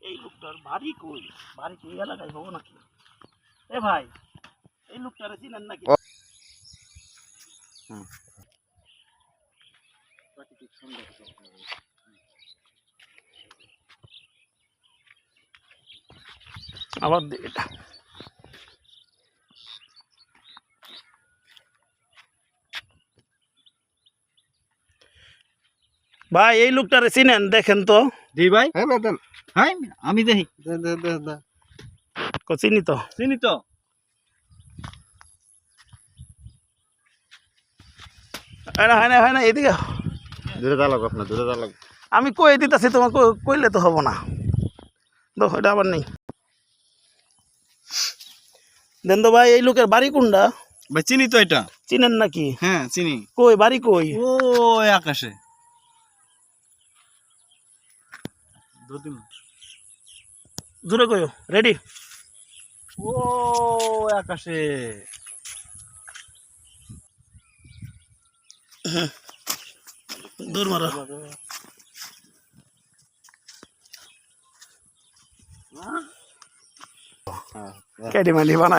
এই লোকটার বাড়ি কই? বাড়ি কি এই এলাকায় হবো নাকি? এ ভাই, এই লোকটারে চিনেন নাকি? প্রাকৃতিক সৌন্দর্য। আবার এটা ভাই, এই লোকটারে চিনেন? দেখেন তো। জি ভাই, হ্যাঁ আমি দেখি। চিনি তো। চিনি তো। হয় না এদিকে। দূরে দাঁড়াবো, আপনার দূরে দাঁড়াবো। আমি কই দিতেছি, তোমাকে কইলে তো হবো না। দেখো এটা আবার নেই। দেন তো ভাই, এই লোকের বাড়ি কোনটা? ভাই চিনি তো এটা। চিনেন নাকি? হ্যাঁ চিনি। কই বাড়ি কই? ও আকাশে। জোরে কইও। রেডি? ও আকাশে। দূর মারো। কেটে মালি বানা।